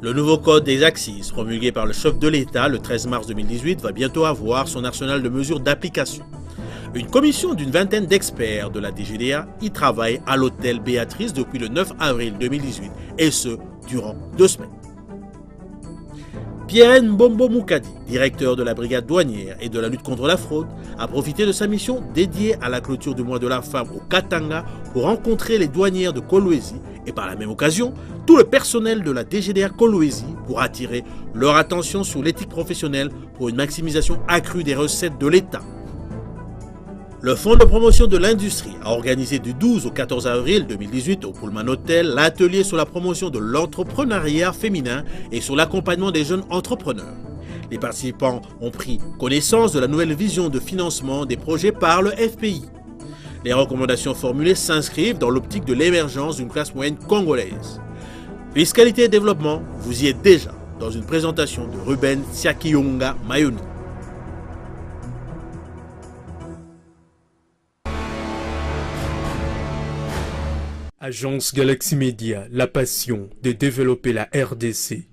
Le nouveau code des accises, promulgué par le chef de l'État le 13 mars 2018, va bientôt avoir son arsenal de mesures d'application. Une commission d'une vingtaine d'experts de la DGDA y travaille à l'hôtel Béatrice depuis le 9 avril 2018, et ce, durant 2 semaines. Pierre Mbombo Moukadi, directeur de la brigade douanière et de la lutte contre la fraude, a profité de sa mission dédiée à la clôture du mois de la femme au Katanga pour rencontrer les douanières de Kolwezi et par la même occasion, tout le personnel de la DGDA Kolwezi pour attirer leur attention sur l'éthique professionnelle pour une maximisation accrue des recettes de l'État. Le Fonds de promotion de l'industrie a organisé du 12 au 14 avril 2018 au Pullman Hotel l'atelier sur la promotion de l'entrepreneuriat féminin et sur l'accompagnement des jeunes entrepreneurs. Les participants ont pris connaissance de la nouvelle vision de financement des projets par le FPI. Les recommandations formulées s'inscrivent dans l'optique de l'émergence d'une classe moyenne congolaise. Fiscalité et développement, vous y êtes déjà dans une présentation de Ruben Siakiyonga Mayoni. Agence Galaxy Media, la passion de développer la RDC.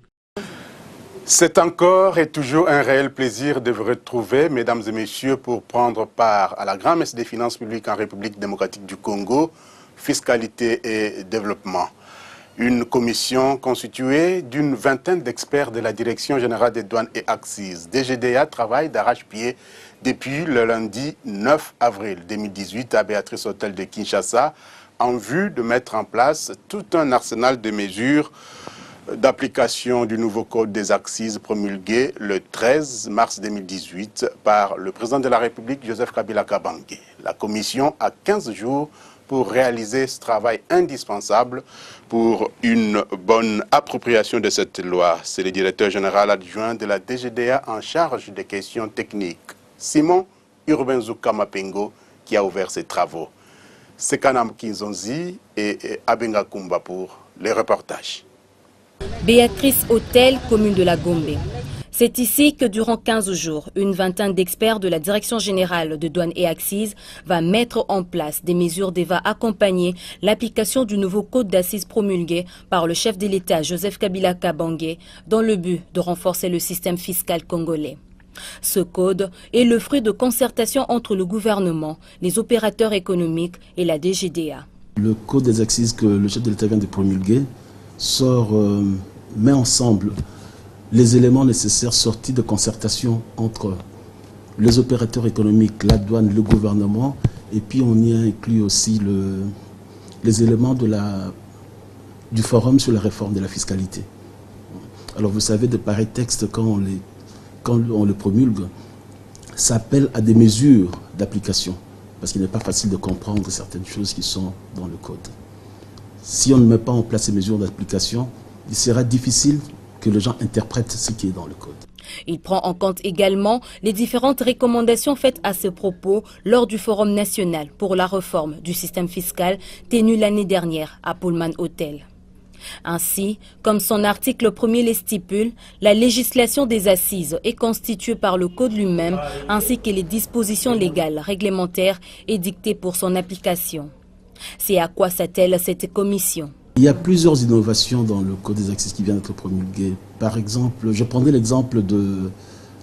C'est encore et toujours un réel plaisir de vous retrouver, mesdames et messieurs, pour prendre part à la grand-messe des finances publiques en République démocratique du Congo, fiscalité et développement. Une commission constituée d'une vingtaine d'experts de la Direction générale des douanes et accises, DGDA, travaille d'arrache-pied depuis le lundi 9 avril 2018 à Béatrice Hôtel de Kinshasa, en vue de mettre en place tout un arsenal de mesures d'application du nouveau code des accises promulgué le 13 mars 2018 par le président de la République, Joseph Kabila Kabange. La commission a 15 jours pour réaliser ce travail indispensable pour une bonne appropriation de cette loi. C'est le directeur général adjoint de la DGDA en charge des questions techniques, Simon Urbenzuka Mapengo, qui a ouvert ces travaux. C'est Kanam Kinzonzi et Abenga Kumba pour les reportages. Béatrice Hôtel, commune de la Gombe. C'est ici que durant 15 jours, une vingtaine d'experts de la Direction générale de douane et accises va mettre en place des mesures et va accompagner l'application du nouveau code d'assises promulgué par le chef de l'État Joseph Kabila Kabange dans le but de renforcer le système fiscal congolais. Ce code est le fruit de concertation entre le gouvernement, les opérateurs économiques et la DGDA. Le code des accises que le chef de l'État vient de promulguer met ensemble les éléments nécessaires sortis de concertation entre les opérateurs économiques, la douane, le gouvernement, et puis on y inclut aussi les éléments du forum sur la réforme de la fiscalité. Alors vous savez, de pareils textes, quand on le promulgue, s'appelle à des mesures d'application, parce qu'il n'est pas facile de comprendre certaines choses qui sont dans le code. Si on ne met pas en place ces mesures d'application, il sera difficile que les gens interprètent ce qui est dans le code. Il prend en compte également les différentes recommandations faites à ce propos lors du Forum national pour la réforme du système fiscal tenu l'année dernière à Pullman Hotel. Ainsi, comme son article 1er les stipule, la législation des assises est constituée par le code lui-même ainsi que les dispositions légales, réglementaires et dictées pour son application. C'est à quoi s'attelle cette commission? Il y a plusieurs innovations dans le code des accises qui viennent d'être promulguées. Par exemple, je prendrai l'exemple de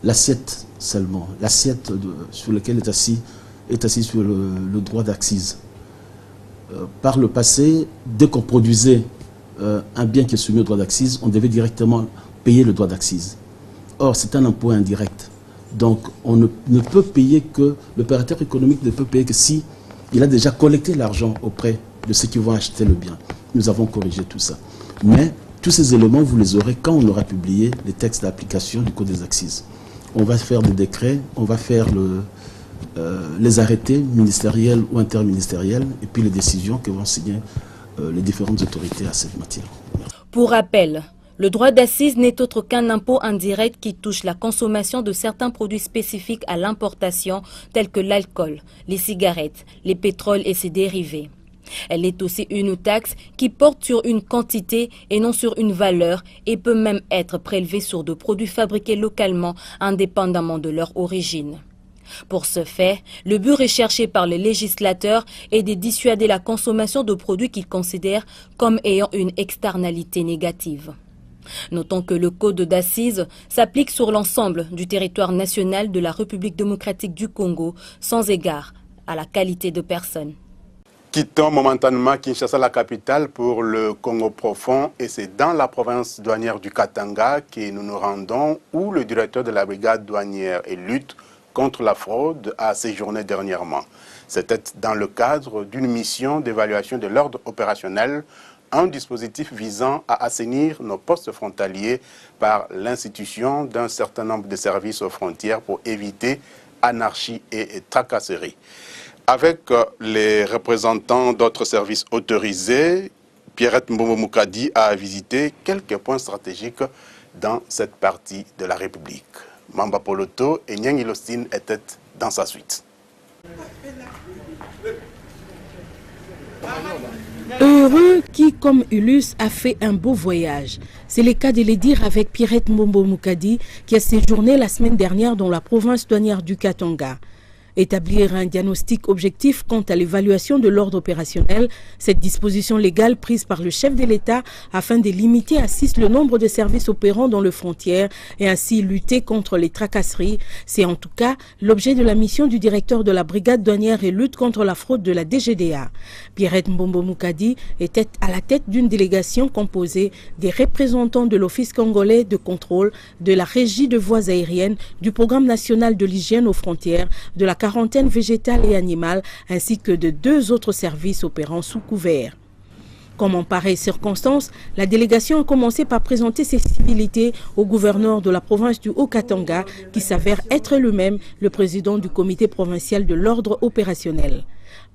l'assiette seulement. L'assiette sur laquelle est assis sur le droit d'accise. Par le passé, dès qu'on produisait un bien qui est soumis au droit d'accise, on devait directement payer le droit d'accise. Or, c'est un impôt indirect. Donc, on ne peut payer que, l'opérateur économique ne peut payer que si il a déjà collecté l'argent auprès de ceux qui vont acheter le bien. Nous avons corrigé tout ça. Mais tous ces éléments, vous les aurez quand on aura publié les textes d'application du Code des accises. On va faire des décrets, on va faire les arrêtés ministériels ou interministériels et puis les décisions que vont signer les différentes autorités à cette matière. Pour rappel, le droit d'accise n'est autre qu'un impôt indirect qui touche la consommation de certains produits spécifiques à l'importation tels que l'alcool, les cigarettes, les pétroles et ses dérivés. Elle est aussi une taxe qui porte sur une quantité et non sur une valeur et peut même être prélevée sur de produits fabriqués localement indépendamment de leur origine. Pour ce fait, le but recherché par les législateurs est de dissuader la consommation de produits qu'ils considèrent comme ayant une externalité négative. Notons que le code d'assises s'applique sur l'ensemble du territoire national de la République démocratique du Congo, sans égard à la qualité de personne. Quittons momentanément Kinshasa, la capitale, pour le Congo profond, et c'est dans la province douanière du Katanga que nous nous rendons, où le directeur de la brigade douanière et lutte contre la fraude a séjourné dernièrement. C'était dans le cadre d'une mission d'évaluation de l'ordre opérationnel, un dispositif visant à assainir nos postes frontaliers par l'institution d'un certain nombre de services aux frontières pour éviter anarchie et tracasserie. Avec les représentants d'autres services autorisés, Pierrette Mbombo Moukadi a visité quelques points stratégiques dans cette partie de la République. Mamba Poloto et Nyang Ilostine étaient dans sa suite. Heureux qui, comme Ulus, a fait un beau voyage. C'est le cas de le dire avec Pierrette Mbombo Moukadi qui a séjourné la semaine dernière dans la province douanière du Katanga. Établir un diagnostic objectif quant à l'évaluation de l'ordre opérationnel, cette disposition légale prise par le chef de l'État afin de limiter à 6 le nombre de services opérants dans les frontières et ainsi lutter contre les tracasseries, c'est en tout cas l'objet de la mission du directeur de la brigade douanière et lutte contre la fraude de la DGDA. Pierrette Mbombo Moukadi était à la tête d'une délégation composée des représentants de l'Office congolais de contrôle, de la Régie de voies aériennes, du Programme national de l'hygiène aux frontières, de la quarantaine végétale et animale, ainsi que de 2 autres services opérant sous couvert. Comme en pareille circonstance, la délégation a commencé par présenter ses civilités au gouverneur de la province du Haut-Katanga, qui s'avère être lui-même le président du comité provincial de l'ordre opérationnel.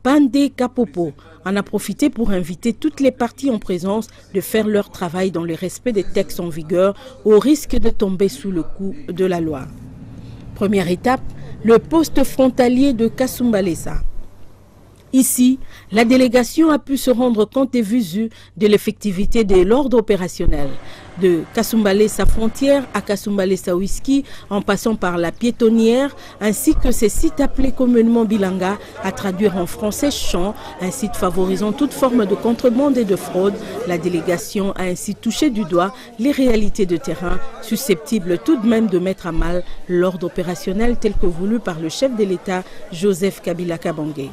Pandé Kapopo en a profité pour inviter toutes les parties en présence de faire leur travail dans le respect des textes en vigueur, au risque de tomber sous le coup de la loi. Première étape, le poste frontalier de Kasumbalesa. Ici, la délégation a pu se rendre compte et visu de l'effectivité de l'ordre opérationnel. De Kasumbalesa frontière à Kasumbalesa whisky, en passant par la piétonnière, ainsi que ces sites appelés communément Bilanga, à traduire en français champ, un site favorisant toute forme de contrebande et de fraude. La délégation a ainsi touché du doigt les réalités de terrain, susceptibles tout de même de mettre à mal l'ordre opérationnel tel que voulu par le chef de l'État, Joseph Kabila Kabange.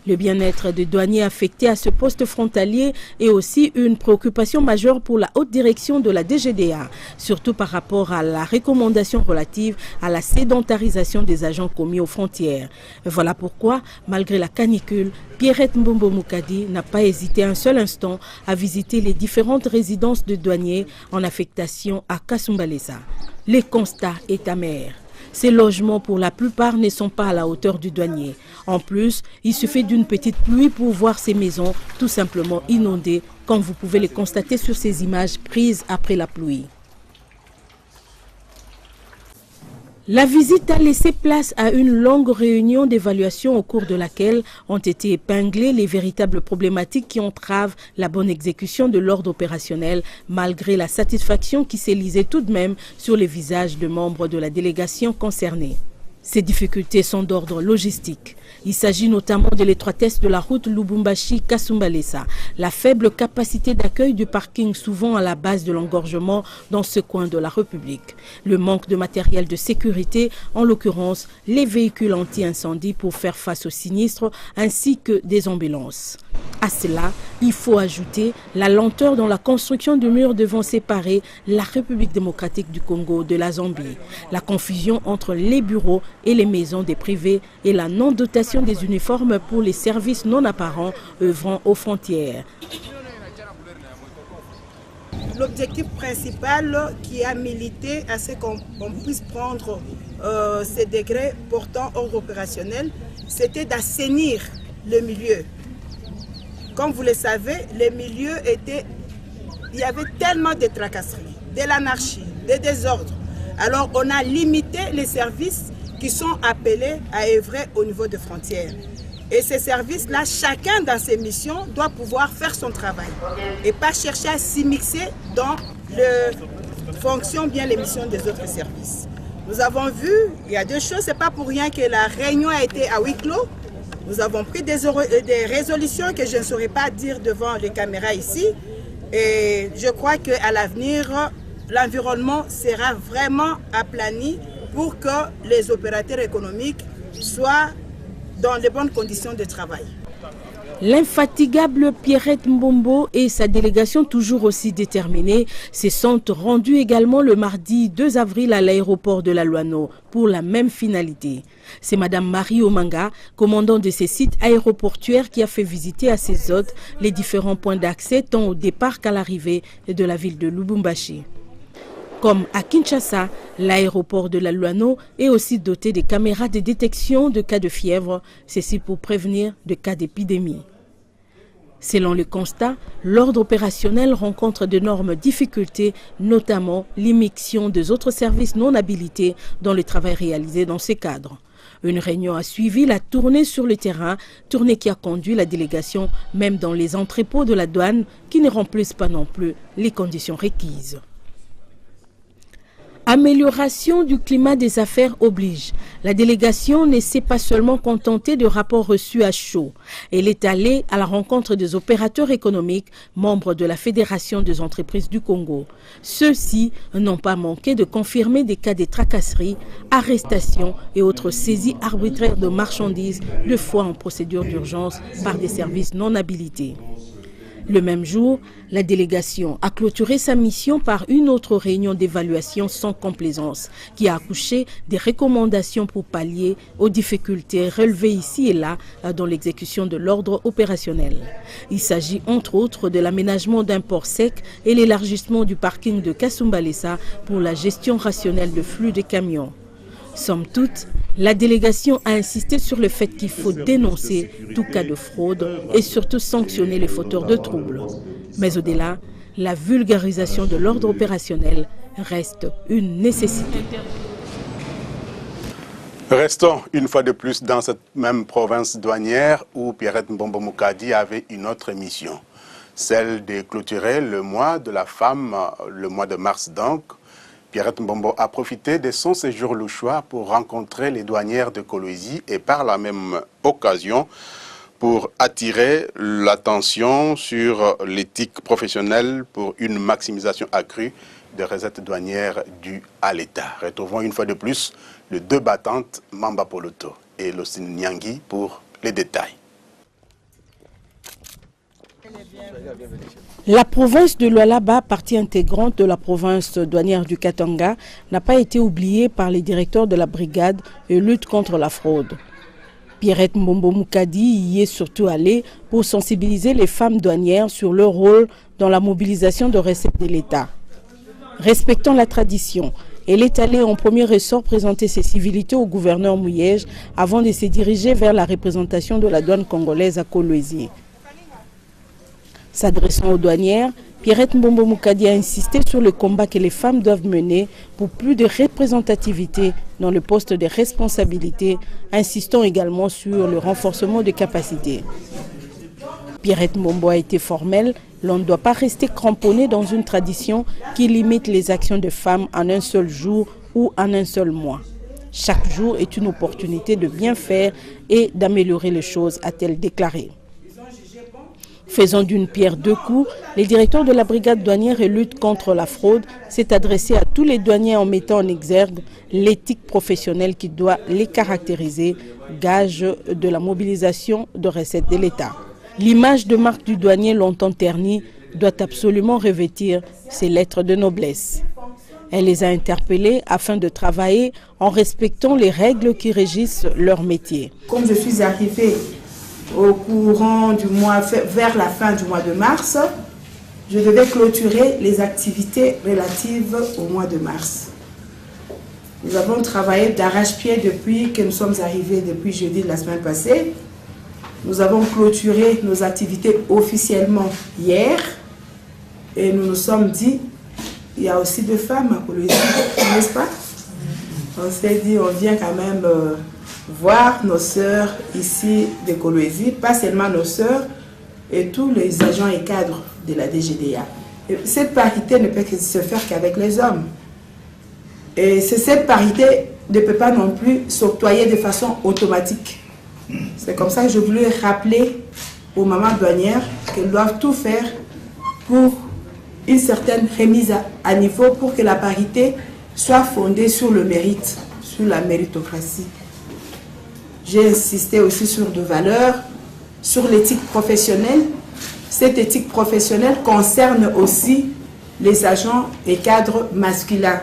Le bien-être des douaniers affectés à ce poste frontalier est aussi une préoccupation majeure pour la haute direction de la DGDA, surtout par rapport à la recommandation relative à la sédentarisation des agents commis aux frontières. Voilà pourquoi, malgré la canicule, Pierrette Mbombo Moukadi n'a pas hésité un seul instant à visiter les différentes résidences de douaniers en affectation à Kasumbalesa. Le constat est amer. Ces logements, pour la plupart, ne sont pas à la hauteur du douanier. En plus, il suffit d'une petite pluie pour voir ces maisons tout simplement inondées, comme vous pouvez le constater sur ces images prises après la pluie. La visite a laissé place à une longue réunion d'évaluation au cours de laquelle ont été épinglées les véritables problématiques qui entravent la bonne exécution de l'ordre opérationnel, malgré la satisfaction qui s'est lisée tout de même sur les visages de membres de la délégation concernée. Ces difficultés sont d'ordre logistique. Il s'agit notamment de l'étroitesse de la route Lubumbashi-Kasumbalesa, la faible capacité d'accueil du parking souvent à la base de l'engorgement dans ce coin de la République, le manque de matériel de sécurité, en l'occurrence les véhicules anti-incendie pour faire face aux sinistres, ainsi que des ambulances. À cela, il faut ajouter la lenteur dans la construction de murs devant séparer la République démocratique du Congo de la Zambie, la confusion entre les bureaux et les maisons des privés et la non-dotation des uniformes pour les services non apparents œuvrant aux frontières. L'objectif principal qui a milité à ce qu'on puisse prendre ces décrets portant ordre opérationnel, c'était d'assainir le milieu. Comme vous le savez, les milieux étaient... Il y avait tellement de tracasseries, de l'anarchie, des désordres. Alors on a limité les services qui sont appelés à œuvrer au niveau des frontières. Et ces services-là, chacun dans ses missions doit pouvoir faire son travail et pas chercher à s'immiscer dans les fonctions, bien les missions des autres services. Nous avons vu, il y a 2 choses, c'est pas pour rien que la réunion a été à huis clos. Nous avons pris des résolutions que je ne saurais pas dire devant les caméras ici. Et je crois qu'à l'avenir, l'environnement sera vraiment aplani pour que les opérateurs économiques soient dans les bonnes conditions de travail. L'infatigable Pierrette Mbombo et sa délégation toujours aussi déterminée se sont rendus également le mardi 2 avril à l'aéroport de la Loano pour la même finalité. C'est Madame Marie Omanga, commandant de ces sites aéroportuaires, qui a fait visiter à ses hôtes les différents points d'accès tant au départ qu'à l'arrivée de la ville de Lubumbashi. Comme à Kinshasa, l'aéroport de la Loano est aussi doté de caméras de détection de cas de fièvre, ceci pour prévenir de cas d'épidémie. Selon le constat, l'ordre opérationnel rencontre d'énormes difficultés, notamment l'immixtion des autres services non habilités dans le travail réalisé dans ces cadres. Une réunion a suivi la tournée sur le terrain, tournée qui a conduit la délégation même dans les entrepôts de la douane qui ne remplissent pas non plus les conditions requises. Amélioration du climat des affaires oblige. La délégation ne s'est pas seulement contentée de rapports reçus à chaud. Elle est allée à la rencontre des opérateurs économiques, membres de la Fédération des entreprises du Congo. Ceux-ci n'ont pas manqué de confirmer des cas de tracasseries, arrestations et autres saisies arbitraires de marchandises, deux fois en procédure d'urgence par des services non habilités. Le même jour, la délégation a clôturé sa mission par une autre réunion d'évaluation sans complaisance qui a accouché des recommandations pour pallier aux difficultés relevées ici et là dans l'exécution de l'ordre opérationnel. Il s'agit entre autres de l'aménagement d'un port sec et l'élargissement du parking de Kasumbalesa pour la gestion rationnelle de flux de camions. Somme toute, la délégation a insisté sur le fait qu'il faut dénoncer tout cas de fraude et surtout sanctionner les fauteurs de troubles. Mais au-delà, la vulgarisation de l'ordre opérationnel reste une nécessité. Restons une fois de plus dans cette même province douanière où Pierrette Mbombo Mukadi avait une autre mission, celle de clôturer le mois de la femme, le mois de mars donc. Pierrette Mbombo a profité de son séjour louchois pour rencontrer les douanières de Kolwezi et par la même occasion pour attirer l'attention sur l'éthique professionnelle pour une maximisation accrue des recettes douanières dues à l'État. Retrouvons une fois de plus les deux battantes Mamba Poloto et Losine Nyangi pour les détails. La province de Lualaba, partie intégrante de la province douanière du Katanga, n'a pas été oubliée par les directeurs de la brigade et lutte contre la fraude. Pierrette Mbombo Mukadi y est surtout allée pour sensibiliser les femmes douanières sur leur rôle dans la mobilisation de recettes de l'État. Respectant la tradition, elle est allée en premier ressort présenter ses civilités au gouverneur Mouyej avant de se diriger vers la représentation de la douane congolaise à Kolwezi. S'adressant aux douanières, Pierrette Mbombo Mukadi a insisté sur le combat que les femmes doivent mener pour plus de représentativité dans le poste de responsabilité, insistant également sur le renforcement des capacités. Pierrette Mbombo a été formelle, l'on ne doit pas rester cramponné dans une tradition qui limite les actions de femmes en un seul jour ou en un seul mois. Chaque jour est une opportunité de bien faire et d'améliorer les choses, a-t-elle déclaré. Faisant d'une pierre deux coups, le directeur de la brigade douanière et lutte contre la fraude s'est adressé à tous les douaniers en mettant en exergue l'éthique professionnelle qui doit les caractériser, gage de la mobilisation de recettes de l'État. L'image de marque du douanier longtemps ternie doit absolument revêtir ses lettres de noblesse. Elle les a interpellés afin de travailler en respectant les règles qui régissent leur métier. Comme je suis arrivée au courant du mois, vers la fin du mois de mars, je devais clôturer les activités relatives au mois de mars. Nous avons travaillé d'arrache-pied depuis que nous sommes arrivés, depuis jeudi de la semaine passée. Nous avons clôturé nos activités officiellement hier et nous nous sommes dit, il y a aussi deux femmes à Kolwezi, n'est-ce pas? On s'est dit, on vient quand même voir nos sœurs ici de Kolwezi, pas seulement nos sœurs et tous les agents et cadres de la DGDA. Et cette parité ne peut se faire qu'avec les hommes. Et cette parité ne peut pas non plus s'octroyer de façon automatique. C'est comme ça que je voulais rappeler aux mamans douanières qu'elles doivent tout faire pour une certaine remise à niveau pour que la parité soit fondée sur le mérite, sur la méritocratie. J'ai insisté aussi sur deux valeurs, sur l'éthique professionnelle. Cette éthique professionnelle concerne aussi les agents et cadres masculins.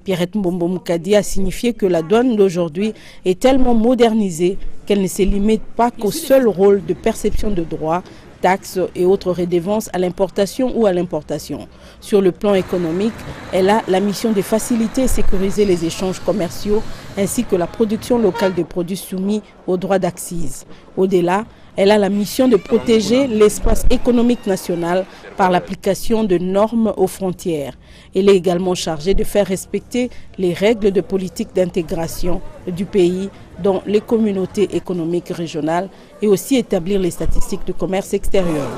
Pierrette Mbombo Moukadi a signifié que la douane d'aujourd'hui est tellement modernisée qu'elle ne se limite pas qu'au seul rôle de perception de droits, taxes et autres redevances à l'importation ou à l'importation. Sur le plan économique, elle a la mission de faciliter et sécuriser les échanges commerciaux ainsi que la production locale de produits soumis aux droits d'accise. Au-delà, elle a la mission de protéger l'espace économique national par l'application de normes aux frontières. Elle est également chargée de faire respecter les règles de politique d'intégration du pays dans les communautés économiques régionales et aussi établir les statistiques du commerce extérieur.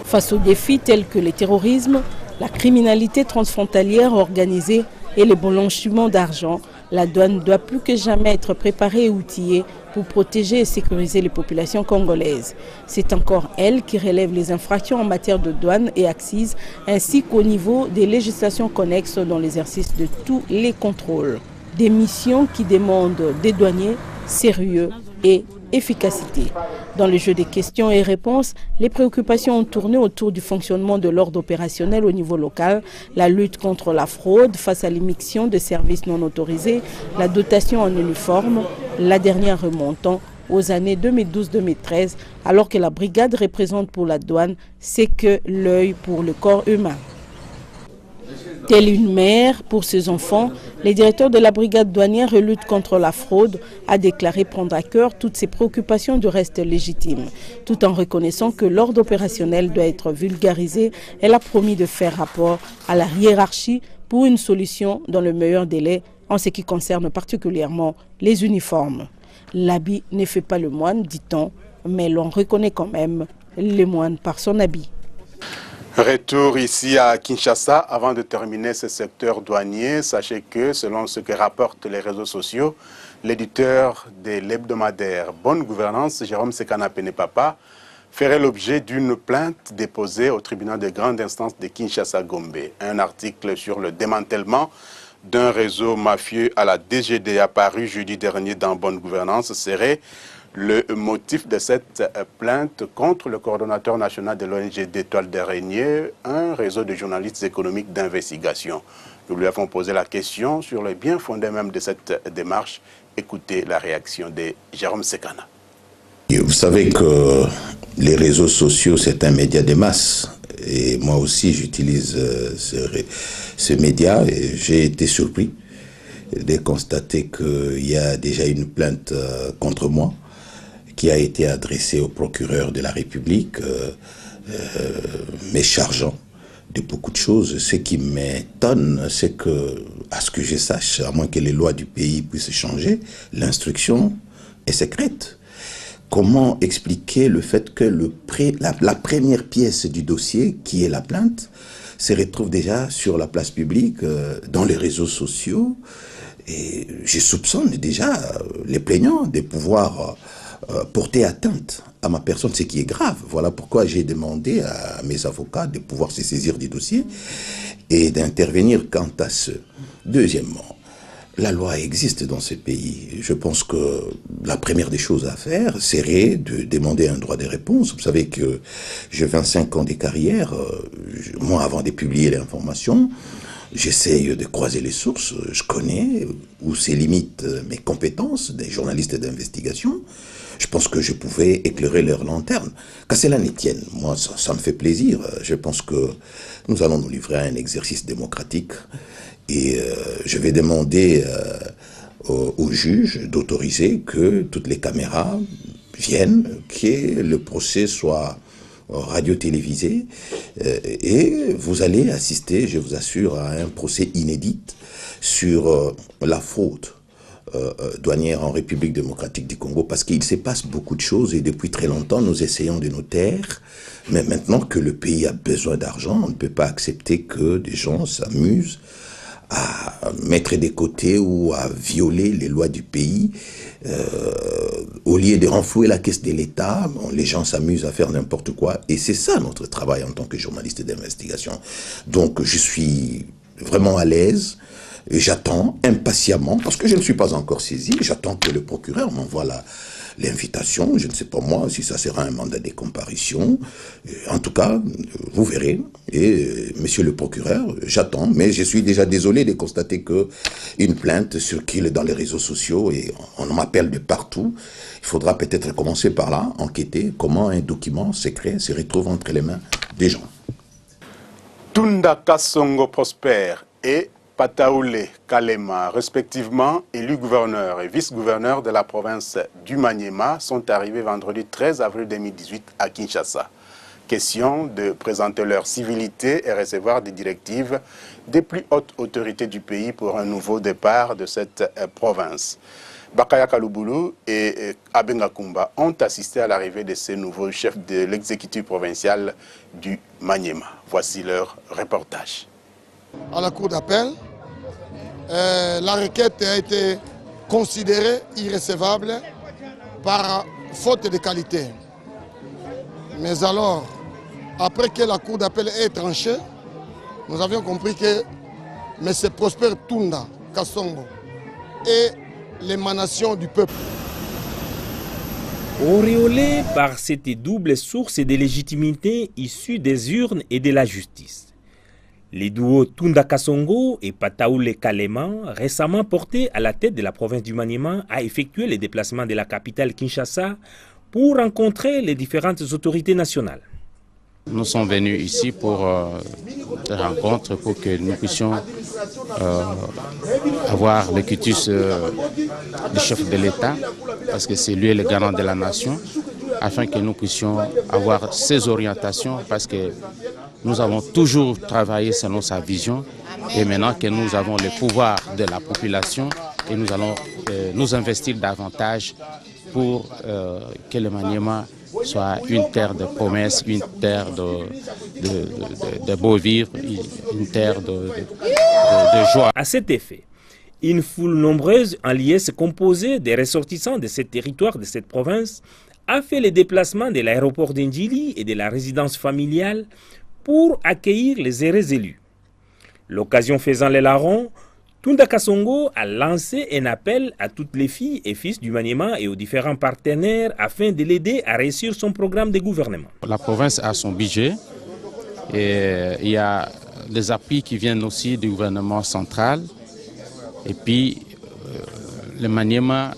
Face aux défis tels que le terrorisme, la criminalité transfrontalière organisée et le blanchiment d'argent, la douane doit plus que jamais être préparée et outillée pour protéger et sécuriser les populations congolaises. C'est encore elle qui relève les infractions en matière de douane et accises, ainsi qu'au niveau des législations connexes dans l'exercice de tous les contrôles. Des missions qui demandent des douaniers sérieux et efficacité. Dans le jeu des questions et réponses, les préoccupations ont tourné autour du fonctionnement de l'ordre opérationnel au niveau local, la lutte contre la fraude face à l'immixtion de services non autorisés, la dotation en uniforme, la dernière remontant aux années 2012-2013, alors que la brigade représente pour la douane, c'est que l'œil pour le corps humain. Telle une mère pour ses enfants, le directeur de la brigade douanière et lutte contre la fraude a déclaré prendre à cœur toutes ces préoccupations du reste légitimes. Tout en reconnaissant que l'ordre opérationnel doit être vulgarisé, elle a promis de faire rapport à la hiérarchie pour une solution dans le meilleur délai en ce qui concerne particulièrement les uniformes. L'habit ne fait pas le moine, dit-on, mais l'on reconnaît quand même les moines par son habit. Retour ici à Kinshasa. Avant de terminer ce secteur douanier, sachez que selon ce que rapportent les réseaux sociaux, l'éditeur de l'hebdomadaire Bonne Gouvernance, Jérôme Sekana Penepapa, ferait l'objet d'une plainte déposée au tribunal de grande instance de Kinshasa-Gombe. Un article sur le démantèlement d'un réseau mafieux à la DGD apparu jeudi dernier dans Bonne Gouvernance serait le motif de cette plainte contre le coordonnateur national de l'ONG d'Étoile d'Araignée, un réseau de journalistes économiques d'investigation. Nous lui avons posé la question sur le bien fondé même de cette démarche. Écoutez la réaction de Jérôme Sekana. Vous savez que les réseaux sociaux, c'est un média de masse. Et moi aussi, j'utilise ce média et j'ai été surpris de constater qu'il y a déjà une plainte contre moi qui a été adressée au procureur de la République, me chargeant de beaucoup de choses. Ce qui m'étonne, c'est que, à ce que je sache, à moins que les lois du pays puissent changer, l'instruction est secrète. Comment expliquer le fait que la première pièce du dossier, qui est la plainte, se retrouve déjà sur la place publique, dans les réseaux sociaux, et je soupçonne déjà les plaignants de pouvoir porter atteinte à ma personne, ce qui est grave. Voilà pourquoi j'ai demandé à mes avocats de pouvoir se saisir du dossier et d'intervenir quant à ce. Deuxièmement, la loi existe dans ce pays. Je pense que la première des choses à faire serait de demander un droit de réponse. Vous savez que j'ai 25 ans de carrière. Moi, avant de publier l'information, j'essaye de croiser les sources. Je connais où se limitent mes compétences des journalistes d'investigation. Je pense que je pouvais éclairer leur lanterne. Qu'à cela ne tienne, moi, ça me fait plaisir. Je pense que nous allons nous livrer à un exercice démocratique. Et je vais demander au juge d'autoriser que toutes les caméras viennent, que le procès soit radio-télévisé. Et vous allez assister, je vous assure, à un procès inédit sur la fraude douanière en République démocratique du Congo, parce qu'il se passe beaucoup de choses et depuis très longtemps nous essayons de nous taire, mais maintenant que le pays a besoin d'argent, on ne peut pas accepter que des gens s'amusent à mettre de côté ou à violer les lois du pays. Au lieu de renflouer la caisse de l'État, les gens s'amusent à faire n'importe quoi. Et c'est ça notre travail en tant que journaliste d'investigation. Donc je suis vraiment à l'aise. J'attends impatiemment, parce que je ne suis pas encore saisi, j'attends que le procureur m'envoie l'invitation. Je ne sais pas moi si ça sera un mandat de comparution. En tout cas, vous verrez. Et monsieur le procureur, j'attends, mais je suis déjà désolé de constater qu'une plainte circule dans les réseaux sociaux et on m'appelle de partout. Il faudra peut-être commencer par là, enquêter comment un document secret se retrouve entre les mains des gens. Tunda Kasongo Prosper et Pataoule Kalema, respectivement élus gouverneurs et vice-gouverneurs de la province du Maniema, sont arrivés vendredi 13 avril 2018 à Kinshasa. Question de présenter leur civilité et recevoir des directives des plus hautes autorités du pays pour un nouveau départ de cette province. Bakaya Kaloubulu et Abenga Kumba ont assisté à l'arrivée de ces nouveaux chefs de l'exécutif provincial du Maniema. Voici leur reportage. À la cour d'appel, la requête a été considérée irrecevable par faute de qualité. Mais alors, après que la cour d'appel ait tranché, nous avions compris que M. Prosper Tunda Kasongo est l'émanation du peuple. Auréolé par cette double source de légitimité issue des urnes et de la justice, les duos Tunda Kasongo et Pataoule Kalema, récemment portés à la tête de la province du Maniema, a effectué les déplacements de la capitale Kinshasa pour rencontrer les différentes autorités nationales. Nous sommes venus ici pour des rencontres pour que nous puissions avoir le quitus du chef de l'État, parce que c'est lui le garant de la nation, afin que nous puissions avoir ses orientations, parce que nous avons toujours travaillé selon sa vision et maintenant que nous avons le pouvoir de la population et nous allons nous investir davantage pour que le Maniema soit une terre de promesses, une terre de beau vivre, une terre de joie. À cet effet, une foule nombreuse en liesse composée des ressortissants de ce territoire, de cette province, a fait le déplacement de l'aéroport d'Indjili et de la résidence familiale pour accueillir les heureux élus. L'occasion faisant les larrons, Tunda Kasongo a lancé un appel à toutes les filles et fils du Maniema et aux différents partenaires afin de l'aider à réussir son programme de gouvernement. La province a son budget et il y a des appuis qui viennent aussi du gouvernement central. Et puis le Maniema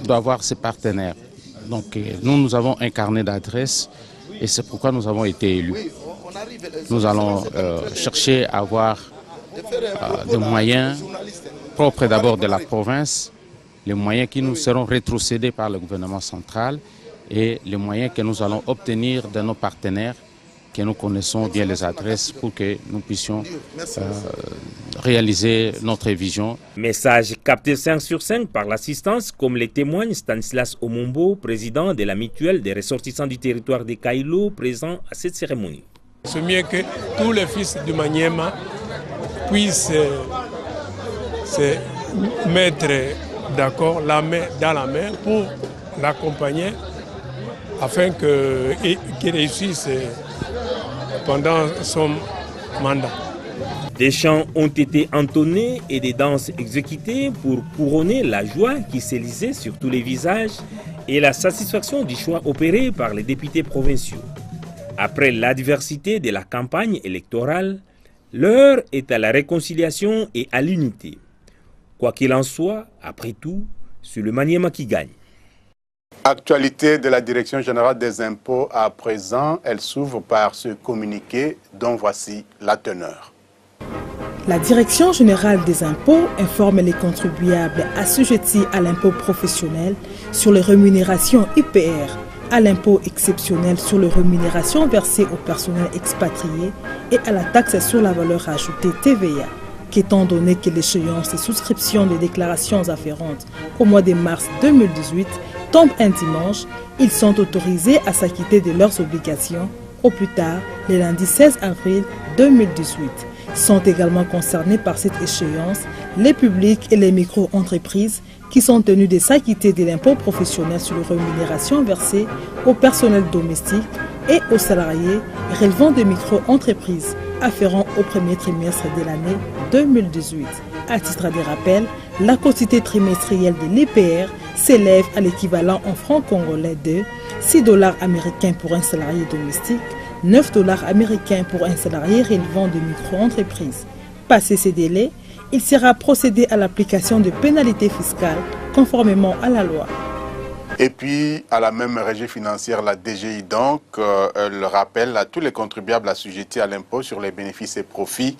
doit avoir ses partenaires. Donc nous avons un carnet d'adresses et c'est pourquoi nous avons été élus. Nous allons chercher à avoir des moyens propres d'abord de la province, les moyens qui nous seront rétrocédés par le gouvernement central et les moyens que nous allons obtenir de nos partenaires, que nous connaissons bien les adresses pour que nous puissions réaliser notre vision. Message capté 5 sur 5 par l'assistance, comme le témoigne Stanislas Omombo, président de la mutuelle des ressortissants du territoire de Kailo, présent à cette cérémonie. C'est mieux que tous les fils du Maniema puissent se mettre d'accord, la main dans la main, pour l'accompagner afin qu'il réussisse pendant son mandat. Des chants ont été entonnés et des danses exécutées pour couronner la joie qui s'élisait sur tous les visages et la satisfaction du choix opéré par les députés provinciaux. Après l'adversité de la campagne électorale, l'heure est à la réconciliation et à l'unité. Quoi qu'il en soit, après tout, c'est le Maniema qui gagne. Actualité de la Direction générale des impôts à présent, elle s'ouvre par ce communiqué dont voici la teneur. La Direction générale des impôts informe les contribuables assujettis à l'impôt professionnel sur les rémunérations IPR, à l'impôt exceptionnel sur les rémunérations versées au personnel expatrié et à la taxe sur la valeur ajoutée TVA, qu'étant donné que l'échéance de souscription des déclarations afférentes au mois de mars 2018 tombe un dimanche, ils sont autorisés à s'acquitter de leurs obligations au plus tard le lundi 16 avril 2018. Sont également concernés par cette échéance les publics et les micro-entreprises qui sont tenus de s'acquitter de l'impôt professionnel sur les rémunérations versées au personnel domestique et aux salariés relevant des micro-entreprises afférents au premier trimestre de l'année 2018. À titre de rappel, la quantité trimestrielle de l'IPR s'élève à l'équivalent en francs congolais de 6 $ américains pour un salarié domestique, 9 $ américains pour un salarié relevant de micro-entreprises. Passé ces délais, il sera procédé à l'application de pénalités fiscales conformément à la loi. Et puis, à la même régie financière, la DGI, donc, elle rappelle à tous les contribuables assujettis à l'impôt sur les bénéfices et profits,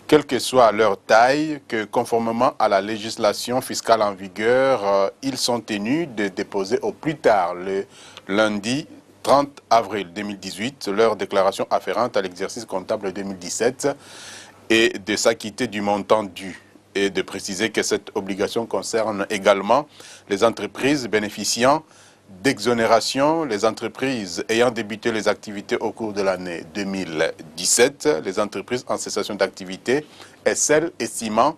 quelle que soit leur taille, que conformément à la législation fiscale en vigueur, ils sont tenus de déposer au plus tard le lundi 30 avril 2018 leur déclaration afférente à l'exercice comptable 2017 et de s'acquitter du montant dû. Et de préciser que cette obligation concerne également les entreprises bénéficiant d'exonération, les entreprises ayant débuté les activités au cours de l'année 2017, les entreprises en cessation d'activité et celles estimant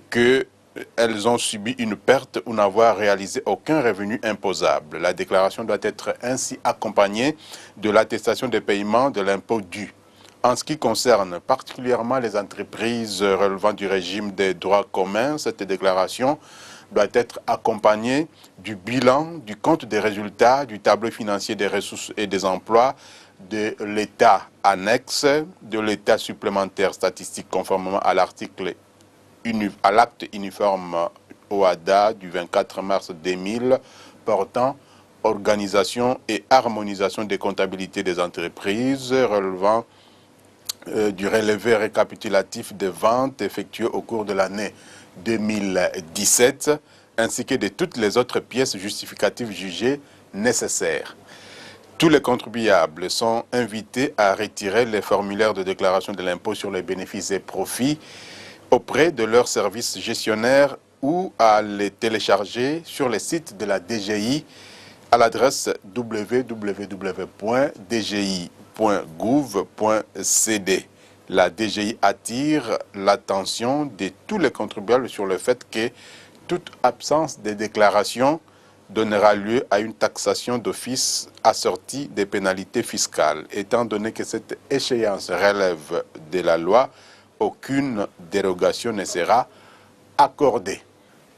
qu'elles ont subi une perte ou n'avoir réalisé aucun revenu imposable. La déclaration doit être ainsi accompagnée de l'attestation de paiement de l'impôt dû. En ce qui concerne particulièrement les entreprises relevant du régime des droits communs, cette déclaration doit être accompagnée du bilan, du compte des résultats, du tableau financier des ressources et des emplois, de l'état annexe, de l'état supplémentaire statistique conformément à l'acte uniforme OADA du 24 mars 2000 portant organisation et harmonisation des comptabilités des entreprises relevant du relevé récapitulatif des ventes effectuées au cours de l'année 2017, ainsi que de toutes les autres pièces justificatives jugées nécessaires. Tous les contribuables sont invités à retirer les formulaires de déclaration de l'impôt sur les bénéfices et profits auprès de leurs services gestionnaires ou à les télécharger sur les sites de la DGI à l'adresse www.dgi.gouv.cd. La DGI attire l'attention de tous les contribuables sur le fait que toute absence de déclaration donnera lieu à une taxation d'office assortie des pénalités fiscales. Étant donné que cette échéance relève de la loi, aucune dérogation ne sera accordée.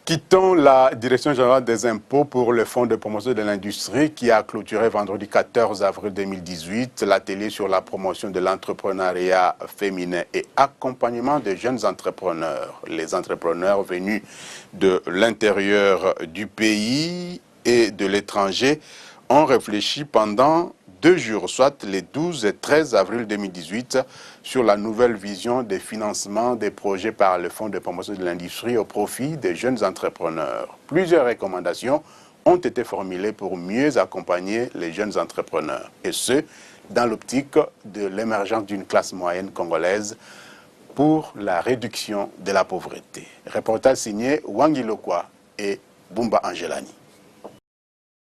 Quittons la Direction générale des impôts pour le Fonds de promotion de l'industrie qui a clôturé vendredi 14 avril 2018 l'atelier sur la promotion de l'entrepreneuriat féminin et accompagnement des jeunes entrepreneurs. Les entrepreneurs venus de l'intérieur du pays et de l'étranger ont réfléchi pendant 2 jours, soit les 12 et 13 avril 2018, sur la nouvelle vision des financements des projets par le Fonds de promotion de l'industrie au profit des jeunes entrepreneurs. Plusieurs recommandations ont été formulées pour mieux accompagner les jeunes entrepreneurs, et ce, dans l'optique de l'émergence d'une classe moyenne congolaise pour la réduction de la pauvreté. Reportage signé Wangi Lokwa et Bumba Angelani.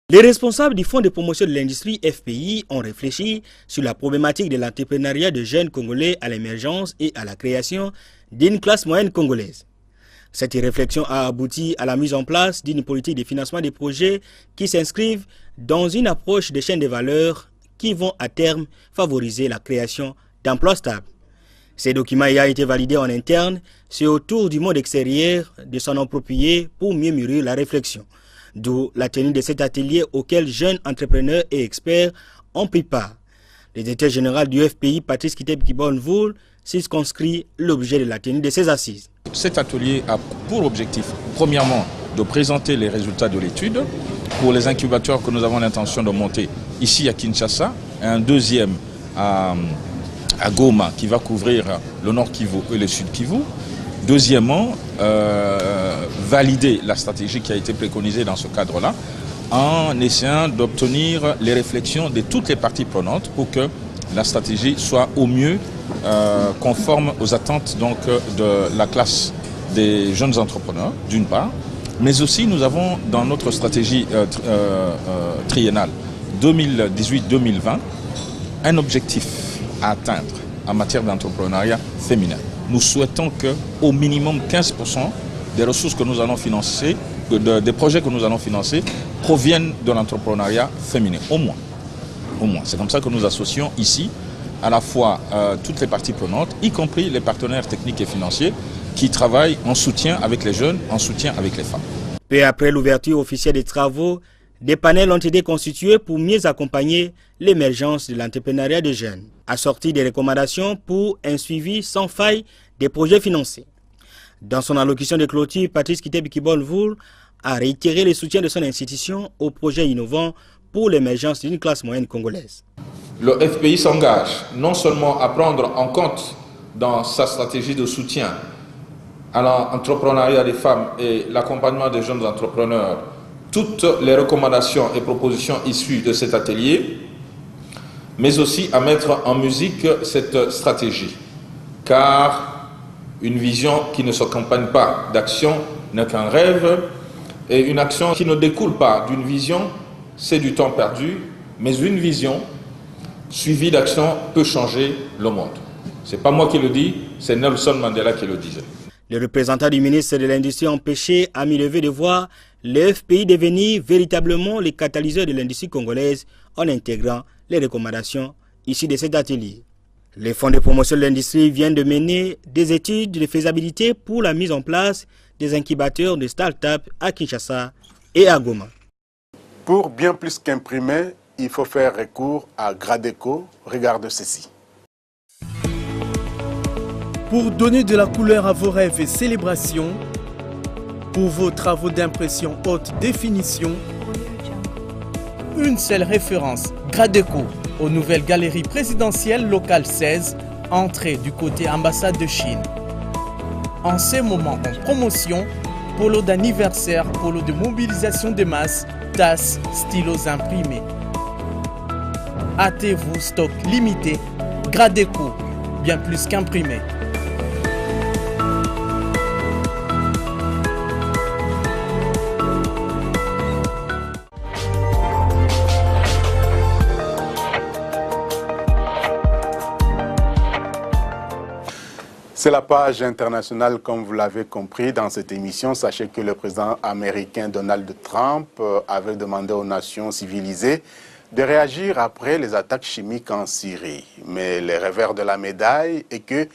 Les responsables du Fonds de promotion de l'industrie FPI ont réfléchi sur la problématique de l'entrepreneuriat de jeunes Congolais à l'émergence et à la création d'une classe moyenne congolaise. Cette réflexion a abouti à la mise en place d'une politique de financement des projets qui s'inscrivent dans une approche de chaîne de valeur qui vont à terme favoriser la création d'emplois stables. Ces documents ayant été validés en interne, c'est au tour du monde extérieur de s'en approprier pour mieux mûrir la réflexion. D'où la tenue de cet atelier auquel jeunes entrepreneurs et experts ont pris part. Le directeur général du FPI, Patrice Kiteb-Kibonvoul, circonscrit l'objet de la tenue de ces assises. Cet atelier a pour objectif, premièrement, de présenter les résultats de l'étude pour les incubateurs que nous avons l'intention de monter ici à Kinshasa, un deuxième à Goma qui va couvrir le Nord Kivu et le Sud Kivu. Deuxièmement, valider la stratégie qui a été préconisée dans ce cadre-là en essayant d'obtenir les réflexions de toutes les parties prenantes pour que la stratégie soit au mieux conforme aux attentes donc, de la classe des jeunes entrepreneurs, d'une part, mais aussi nous avons dans notre stratégie triennale 2018-2020 un objectif à atteindre en matière d'entrepreneuriat féminin. Nous souhaitons qu'au minimum 15% des ressources que nous allons financer, des projets que nous allons financer, proviennent de l'entrepreneuriat féminin, au moins. Au moins. C'est comme ça que nous associons ici à la fois toutes les parties prenantes, y compris les partenaires techniques et financiers qui travaillent en soutien avec les jeunes, en soutien avec les femmes. Peu après l'ouverture officielle des travaux, des panels ont été constitués pour mieux accompagner l'émergence de l'entrepreneuriat des jeunes, assortis des recommandations pour un suivi sans faille des projets financés. Dans son allocution de clôture, Patrice Kitebikibonvoul a réitéré le soutien de son institution aux projets innovants pour l'émergence d'une classe moyenne congolaise. Le FPI s'engage non seulement à prendre en compte dans sa stratégie de soutien à l'entrepreneuriat des femmes et l'accompagnement des jeunes entrepreneurs toutes les recommandations et propositions issues de cet atelier, mais aussi à mettre en musique cette stratégie. Car une vision qui ne s'accompagne pas d'action n'est qu'un rêve, et une action qui ne découle pas d'une vision, c'est du temps perdu, mais une vision suivie d'action peut changer le monde. Ce n'est pas moi qui le dis, c'est Nelson Mandela qui le disait. Les représentants du ministre de l'Industrie ont pêché à mi-levée de voir le FPI devenir véritablement les catalyseurs de l'industrie congolaise en intégrant les recommandations issues de cet atelier. Les fonds de promotion de l'industrie viennent de mener des études de faisabilité pour la mise en place des incubateurs de start-up à Kinshasa et à Goma. Pour bien plus qu'imprimer, il faut faire recours à Gradeco. Regarde ceci. Pour donner de la couleur à vos rêves et célébrations, pour vos travaux d'impression haute définition, une seule référence, Gradeco, aux nouvelles galeries présidentielles locales 16, entrée du côté ambassade de Chine. En ces moments en promotion, polo d'anniversaire, polo de mobilisation de masse, tasses, stylos imprimés. Hâtez-vous, stock limité, Gradeco, bien plus qu'imprimé. C'est la page internationale, comme vous l'avez compris dans cette émission. Sachez que le président américain Donald Trump avait demandé aux nations civilisées de réagir après les attaques chimiques en Syrie. Mais le revers de la médaille est que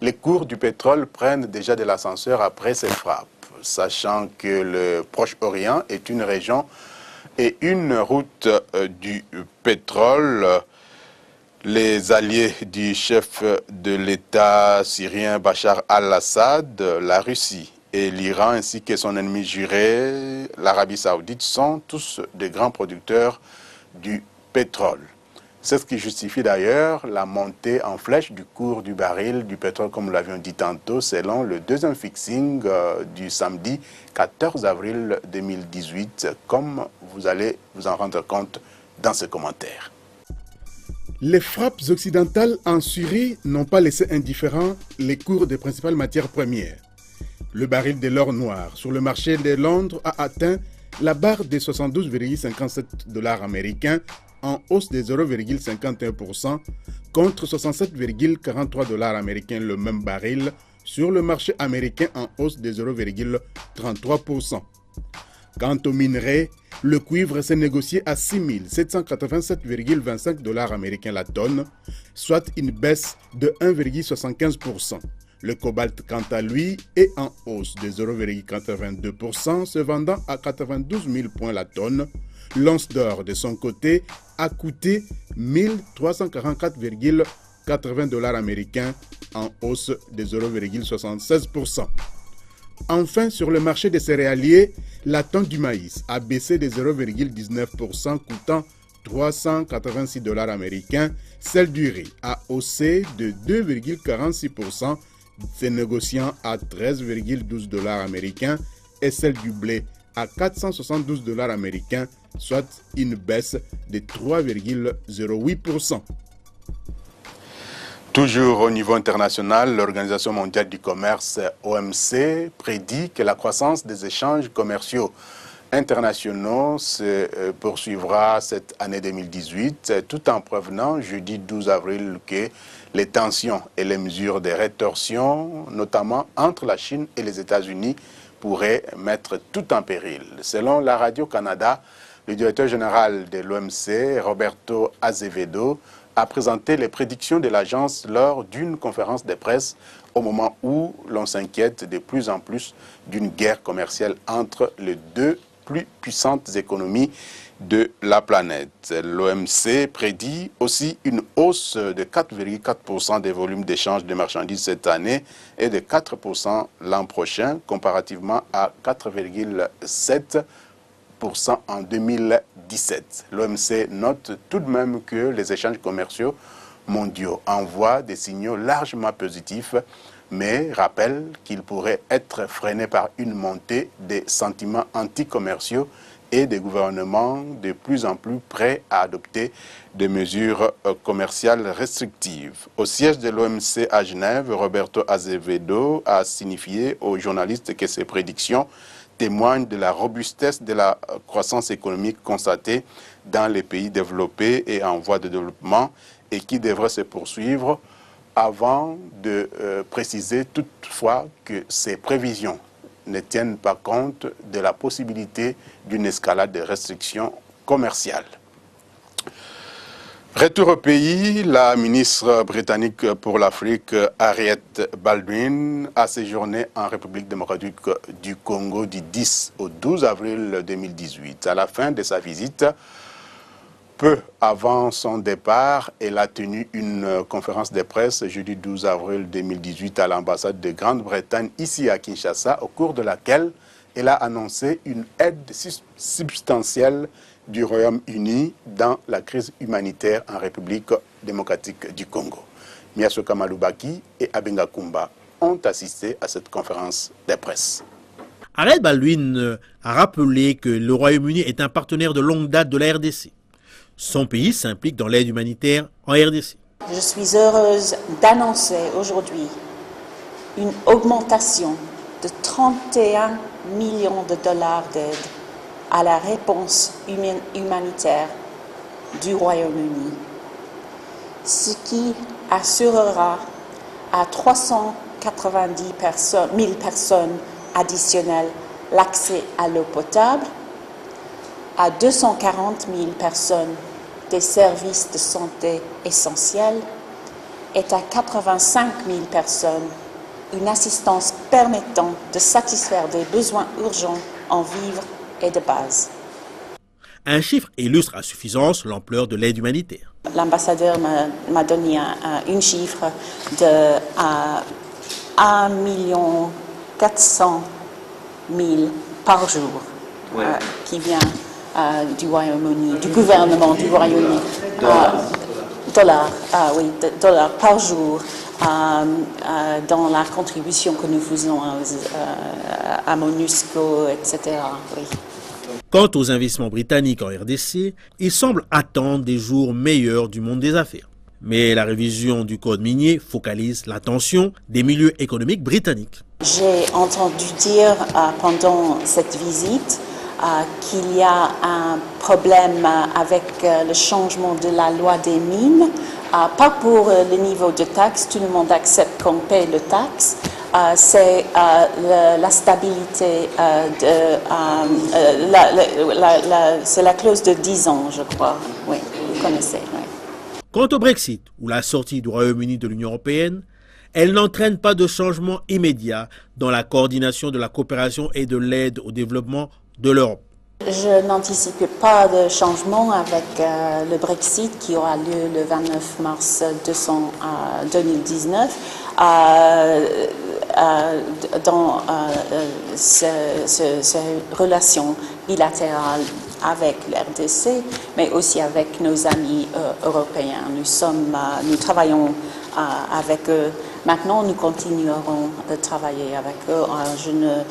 les cours du pétrole prennent déjà de l'ascenseur après ces frappes. Sachant que le Proche-Orient est une région et une route du pétrole, les alliés du chef de l'État syrien Bachar al-Assad, la Russie et l'Iran ainsi que son ennemi juré, l'Arabie saoudite, sont tous de grands producteurs du pétrole. C'est ce qui justifie d'ailleurs la montée en flèche du cours du baril du pétrole, comme nous l'avions dit tantôt, selon le deuxième fixing du samedi 14 avril 2018, comme vous allez vous en rendre compte dans ce commentaire. Les frappes occidentales en Syrie n'ont pas laissé indifférents les cours des principales matières premières. Le baril de l'or noir sur le marché de Londres a atteint la barre des 72,57 $ américains, en hausse de 0,51% contre 67,43 $ américains le même baril sur le marché américain, en hausse de 0,33%. Quant au minerai, le cuivre s'est négocié à 6 787,25 $ américains la tonne, soit une baisse de 1,75%. Le cobalt, quant à lui, est en hausse de 0,82%, se vendant à 92 000 points la tonne. L'once d'or, de son côté, a coûté 1344,80 $ américains, en hausse de 0,76%. Enfin, sur le marché des céréaliers, la tonne du maïs a baissé de 0,19%, coûtant 386 $ américains. Celle du riz a haussé de 2,46%, se négociant à 13,12 $ américains, et celle du blé à 472 $ américains, soit une baisse de 3,08%. Toujours au niveau international, l'Organisation mondiale du commerce, OMC, prédit que la croissance des échanges commerciaux internationaux se poursuivra cette année 2018, tout en prévenant jeudi 12 avril que les tensions et les mesures de rétorsion, notamment entre la Chine et les États-Unis, pourraient mettre tout en péril. Selon la Radio-Canada, le directeur général de l'OMC, Roberto Azevedo, a présenté les prédictions de l'agence lors d'une conférence de presse au moment où l'on s'inquiète de plus en plus d'une guerre commerciale entre les deux plus puissantes économies de la planète. L'OMC prédit aussi une hausse de 4,4% des volumes d'échange de marchandises cette année et de 4% l'an prochain, comparativement à 4,7% en 2017. L'OMC note tout de même que les échanges commerciaux mondiaux envoient des signaux largement positifs, mais rappelle qu'ils pourraient être freinés par une montée des sentiments anticommerciaux et des gouvernements de plus en plus prêts à adopter des mesures commerciales restrictives. Au siège de l'OMC à Genève, Roberto Azevedo a signifié aux journalistes que ces prédictions témoignent de la robustesse de la croissance économique constatée dans les pays développés et en voie de développement et qui devrait se poursuivre, avant de préciser toutefois que ces prévisions ne tiennent pas compte de la possibilité d'une escalade de restrictions commerciales. Retour au pays, la ministre britannique pour l'Afrique, Harriet Baldwin, a séjourné en République démocratique du Congo du 10 au 12 avril 2018. À la fin de sa visite, peu avant son départ, elle a tenu une conférence de presse jeudi 12 avril 2018 à l'ambassade de Grande-Bretagne ici à Kinshasa, au cours de laquelle elle a annoncé une aide substantielle du Royaume-Uni dans la crise humanitaire en République démocratique du Congo. Miasoka Malubaki et Abenga Kumba ont assisté à cette conférence de presse. Harriet Baldwin a rappelé que le Royaume-Uni est un partenaire de longue date de la RDC. Son pays s'implique dans l'aide humanitaire en RDC. Je suis heureuse d'annoncer aujourd'hui une augmentation de 31 millions de dollars d'aide à la réponse humanitaire du Royaume-Uni, ce qui assurera à 390 000 personnes additionnelles l'accès à l'eau potable, à 240 000 personnes des services de santé essentiels et à 85 000 personnes une assistance permettant de satisfaire des besoins urgents en vivres et de base. Un chiffre illustre à suffisance l'ampleur de l'aide humanitaire. L'ambassadeur m'a donné un chiffre de 1 400 000 par jour qui vient du Royaume-Uni, du gouvernement du Royaume-Uni. Dollars par jour dans la contribution que nous faisons à MONUSCO, etc. Oui. Quant aux investissements britanniques en RDC, ils semblent attendre des jours meilleurs du monde des affaires. Mais la révision du code minier focalise l'attention des milieux économiques britanniques. J'ai entendu dire pendant cette visite qu'il y a un problème avec le changement de la loi des mines, pas pour le niveau de taxe, tout le monde accepte qu'on paye le taxe, c'est la stabilité, c'est la clause de 10 ans, je crois, oui, vous connaissez. Oui. Quant au Brexit, ou la sortie du Royaume-Uni de l'Union européenne, elle n'entraîne pas de changement immédiat dans la coordination de la coopération et de l'aide au développement de l'Europe. Je n'anticipe pas de changement avec le Brexit qui aura lieu le 29 mars 2019 dans ces relations bilatérales avec l'RDC, mais aussi avec nos amis européens. Nous travaillons avec eux. Maintenant, nous continuerons de travailler avec eux. Je ne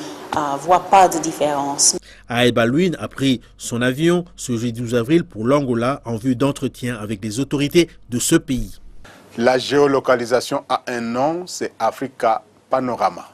vois pas de différence. Harriet Baldwin a pris son avion ce jeudi 12 avril pour l'Angola en vue d'entretien avec les autorités de ce pays. La géolocalisation a un nom, c'est Africa Panorama.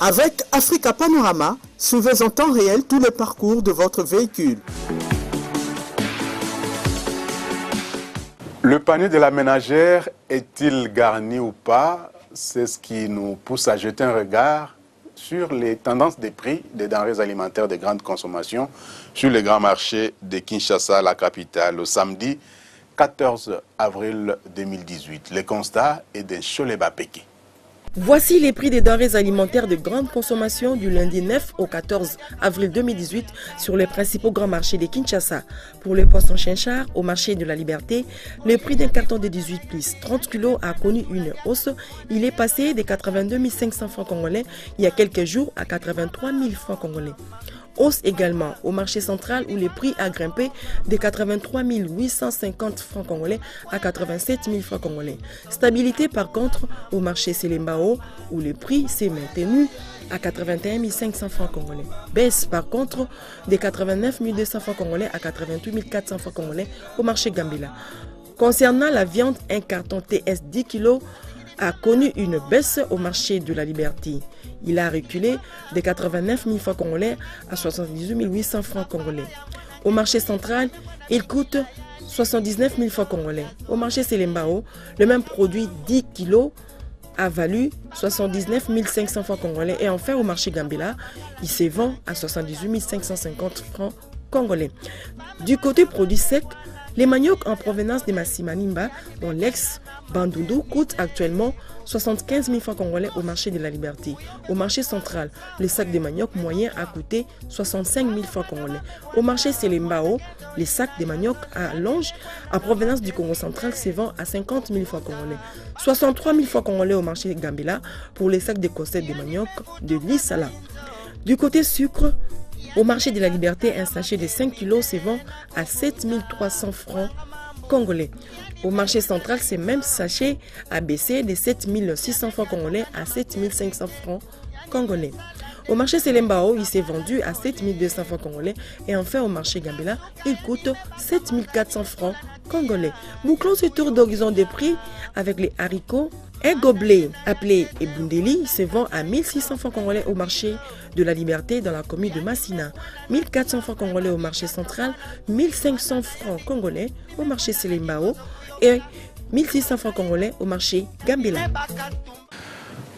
Avec Africa Panorama, suivez en temps réel tous les parcours de votre véhicule. Le panier de la ménagère est-il garni ou pas? C'est ce qui nous pousse à jeter un regard sur les tendances des prix des denrées alimentaires de grande consommation sur les grands marchés de Kinshasa, la capitale, le samedi 14 avril 2018. Le constat est de Choleba Péké. Voici les prix des denrées alimentaires de grande consommation du lundi 9 au 14 avril 2018 sur les principaux grands marchés de Kinshasa. Pour le poisson chinchard, au marché de la Liberté, le prix d'un carton de 18 plus 30 kg a connu une hausse. Il est passé de 82 500 francs congolais il y a quelques jours à 83 000 francs congolais. Hausse également au marché central où le prix a grimpé de 83 850 francs congolais à 87 000 francs congolais. Stabilité par contre au marché Selembao où le prix s'est maintenu à 81 500 francs congolais. Baisse par contre de 89 200 francs congolais à 88 400 francs congolais au marché Gambela. Concernant la viande, un carton TS 10 kg a connu une baisse au marché de la Liberté. Il a reculé de 89 000 francs congolais à 78 800 francs congolais. Au marché central, il coûte 79 000 francs congolais. Au marché Selembao, le même produit 10 kg a valu 79 500 francs congolais. Et enfin, au marché Gambela, il se vend à 78 550 francs congolais. Du côté produits secs, les maniocs en provenance de Massimanimba, dont l'ex-Bandundu, coûtent actuellement 75 000 francs congolais au marché de la Liberté. Au marché central, le sac de manioc moyen a coûté 65 000 francs congolais. Au marché Selembao, les sacs de manioc à longe en provenance du Congo central se vendent à 50 000 francs congolais. 63 000 francs congolais au marché Gambela pour les sacs de cossette de manioc de l'Isala. Du côté sucre, au marché de la Liberté, un sachet de 5 kg se vend à 7 300 francs congolais. Au marché central, ce même sachet a baissé de 7 600 francs congolais à 7 500 francs congolais. Au marché Selembao, il s'est vendu à 7 200 francs congolais. Et enfin, au marché Gambela, il coûte 7 400 francs congolais. Bouclons ce tour d'horizon des prix avec les haricots. Un gobelet appelé Ebundeli se vend à 1600 francs congolais au marché de la Liberté dans la commune de Massina, 1400 francs congolais au marché central, 1500 francs congolais au marché Selembao et 1600 francs congolais au marché Gambela.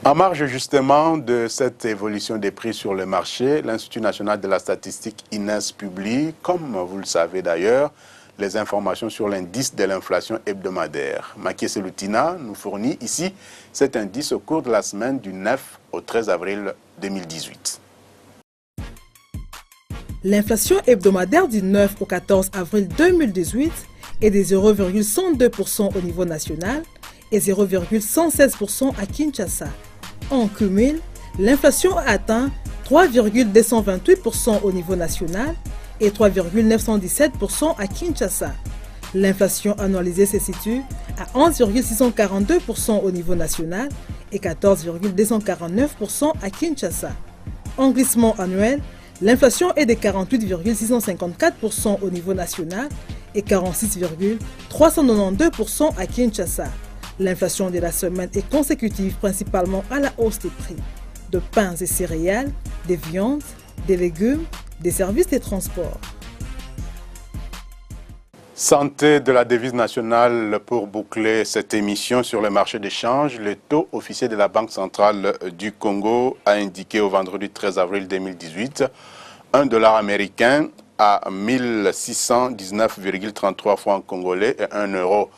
En marge justement de cette évolution des prix sur le marché, l'Institut national de la statistique INES publie, comme vous le savez d'ailleurs, les informations sur l'indice de l'inflation hebdomadaire. Makie Seloutina nous fournit ici cet indice au cours de la semaine du 9 au 13 avril 2018. L'inflation hebdomadaire du 9 au 14 avril 2018 est de 0,102% au niveau national et 0,116% à Kinshasa. En cumul, l'inflation a atteint 3,228% au niveau national et 3,917% à Kinshasa. L'inflation annualisée se situe à 11,642% au niveau national et 14,249% à Kinshasa. En glissement annuel, l'inflation est de 48,654% au niveau national et 46,392% à Kinshasa. L'inflation de la semaine est consécutive principalement à la hausse des prix de pains et céréales, des viandes, des légumes, des services de transport. Santé de la devise nationale pour boucler cette émission sur le marché d'échange. Le taux officiel de la Banque centrale du Congo a indiqué au vendredi 13 avril 2018 $1 américain à 1619,33 francs congolais et 1 euro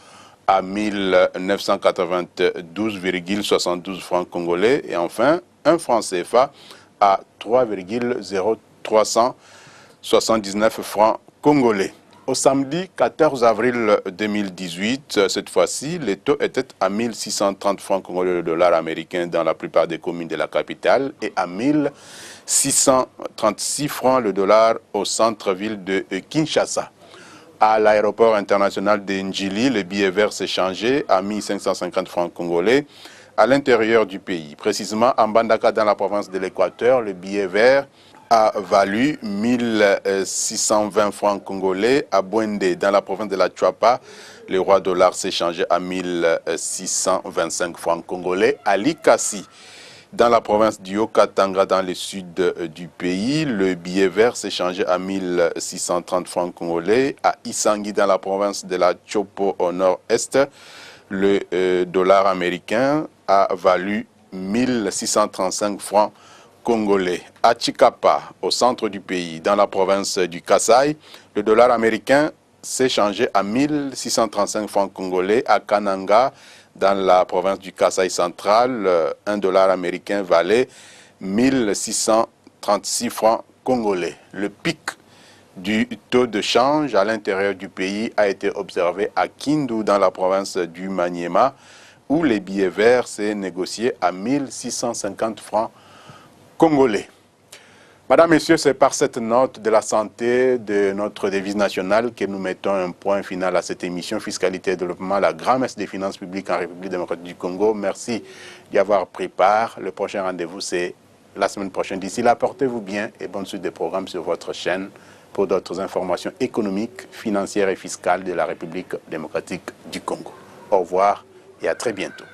à 1992,72 francs congolais et enfin un franc CFA à 3,0379 francs congolais. Au samedi 14 avril 2018, cette fois-ci, le taux était à 1630 francs congolais le dollar américain dans la plupart des communes de la capitale et à 1636 francs le dollar au centre-ville de Kinshasa. À l'aéroport international de Njili, le billet vert s'échangeait à 1550 francs congolais à l'intérieur du pays. Précisément, à Mbandaka, dans la province de l'Équateur, le billet vert a valu 1620 francs congolais. À Bwende, dans la province de la Chuapa, le roi dollar s'échangeait à 1625 francs congolais. À Likasi, Dans la province du Haut-Katanga, dans le sud du pays, le billet vert s'est changé à 1630 francs congolais. À Isangui, dans la province de la Chopo au nord-est, le dollar américain a valu 1635 francs congolais. À Chikapa, au centre du pays, dans la province du Kasaï, le dollar américain s'est changé à 1635 francs congolais. À Kananga, dans la province du Kasaï central, un dollar américain valait 1636 francs congolais. Le pic du taux de change à l'intérieur du pays a été observé à Kindu, dans la province du Maniema, où les billets verts s'est négocié à 1650 francs congolais. Madame, Messieurs, c'est par cette note de la santé de notre devise nationale que nous mettons un point final à cette émission Fiscalité et Développement, la grand-messe des finances publiques en République démocratique du Congo. Merci d'y avoir pris part. Le prochain rendez-vous, c'est la semaine prochaine. D'ici là, portez-vous bien et bonne suite des programmes sur votre chaîne pour d'autres informations économiques, financières et fiscales de la République démocratique du Congo. Au revoir et à très bientôt.